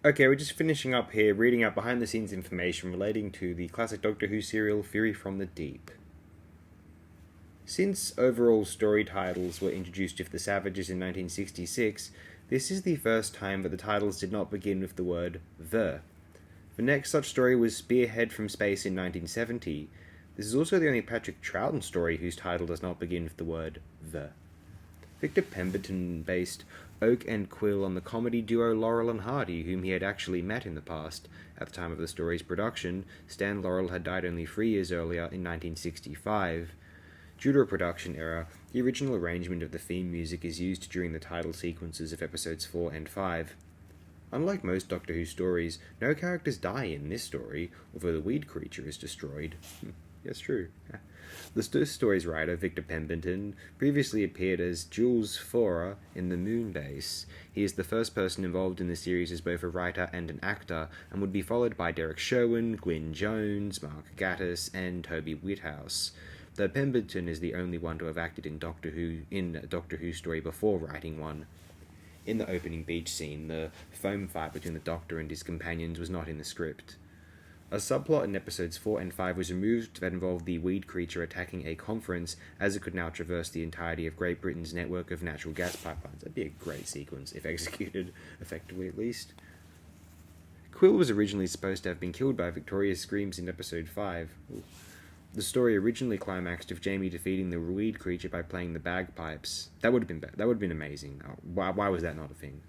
Okay, we're just finishing up here, reading out behind-the-scenes information relating to the classic Doctor Who serial Fury from the Deep. Since overall story titles were introduced with the Savages in 1966, this is the first time that the titles did not begin with the word "the." The next such story was Spearhead from Space in 1970. This is also the only Patrick Troughton story whose title does not begin with the word "the." Victor Pemberton based Oak and Quill on the comedy duo Laurel and Hardy, whom he had actually met in the past. At the time of the story's production, Stan Laurel had died only 3 years earlier in 1965. Due to a production error, the original arrangement of the theme music is used during the title sequences of episodes 4 and 5. Unlike most Doctor Who stories, no characters die in this story, although the weed creature is destroyed. Yes, true. The story's writer, Victor Pemberton, previously appeared as Jules Forer in the Moon Base. He is the first person involved in the series as both a writer and an actor, and would be followed by Derek Sherwin, Gwyn Jones, Mark Gatiss, and Toby Whithouse. Though Pemberton is the only one to have acted in a Doctor Who story before writing one. In the opening beach scene, the foam fight between the Doctor and his companions was not in the script. A subplot in episodes 4 and 5 was removed that involved the weed creature attacking a conference, as it could now traverse the entirety of Great Britain's network of natural gas pipelines. That'd be a great sequence, if executed effectively at least. Quill was originally supposed to have been killed by Victoria's screams in episode 5. Ooh. The story originally climaxed with Jamie defeating the weed creature by playing the bagpipes. That would have been amazing. Why was that not a thing?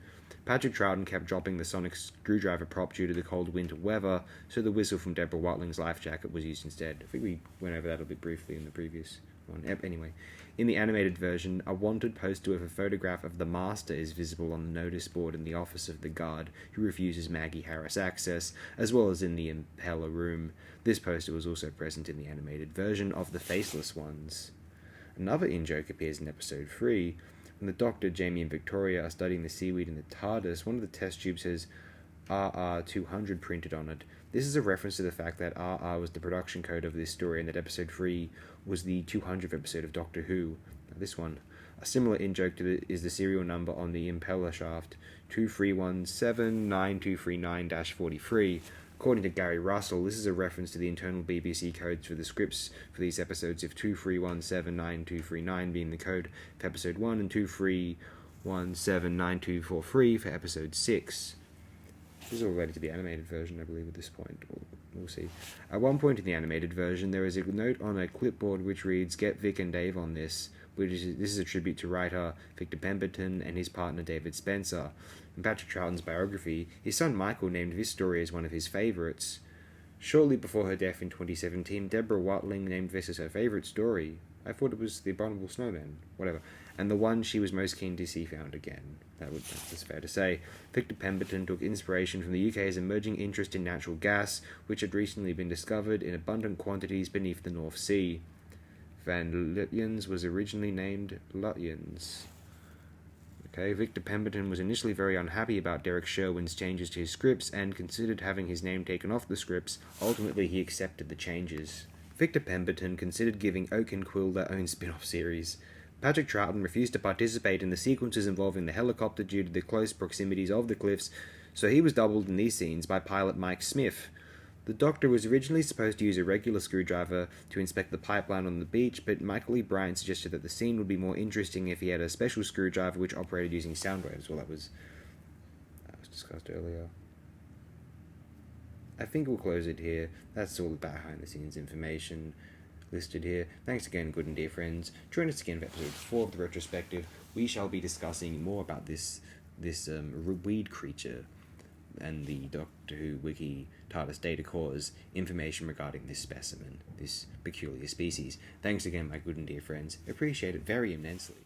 Patrick Troughton kept dropping the sonic screwdriver prop due to the cold winter weather, so the whistle from Deborah Watling's life jacket was used instead. I think we went over that a bit briefly in the previous one. Anyway, in the animated version, a wanted poster with a photograph of the Master is visible on the notice board in the office of the guard, who refuses Maggie Harris access, as well as in the impeller room. This poster was also present in the animated version of the Faceless Ones. Another in-joke appears in episode 3. When the Doctor, Jamie, and Victoria are studying the seaweed in the TARDIS, one of the test tubes has RR200 printed on it. This is a reference to the fact that RR was the production code of this story and that episode 3 was the 200th episode of Doctor Who. Now, this one. A similar in-joke is the serial number on the impeller shaft, 23179239-43. According to Gary Russell, this is a reference to the internal BBC codes for the scripts for these episodes, of 23179239 being the code for episode 1 and 23179243 for episode 6. This is all related to the animated version, I believe, at this point. We'll see. At one point in the animated version, there is a note on a clipboard which reads, "Get Vic and Dave on this." This is a tribute to writer Victor Pemberton and his partner David Spencer. In Patrick Troughton's biography, his son Michael named this story as one of his favourites. Shortly before her death in 2017, Deborah Watling named this as her favourite story. I thought it was The Abominable Snowman. Whatever. And the one she was most keen to see found again. That's fair to say. Victor Pemberton took inspiration from the UK's emerging interest in natural gas, which had recently been discovered in abundant quantities beneath the North Sea. Van Lutyens was originally named Lutyens. Okay, Victor Pemberton was initially very unhappy about Derek Sherwin's changes to his scripts and considered having his name taken off the scripts. Ultimately, he accepted the changes. Victor Pemberton considered giving Oak and Quill their own spin-off series. Patrick Troughton refused to participate in the sequences involving the helicopter due to the close proximities of the cliffs, so he was doubled in these scenes by pilot Mike Smith. The Doctor was originally supposed to use a regular screwdriver to inspect the pipeline on the beach, but Michael E. Bryan suggested that the scene would be more interesting if he had a special screwdriver which operated using sound waves. Well, that was discussed earlier. I think we'll close it here. That's all the behind-the-scenes information listed here. Thanks again, good and dear friends. Join us again for episode 4 of the Retrospective. We shall be discussing more about this weed creature and the Doctor Who Wiki TARDIS data cores information regarding this specimen, this peculiar species. Thanks again, my good and dear friends. Appreciate it very immensely.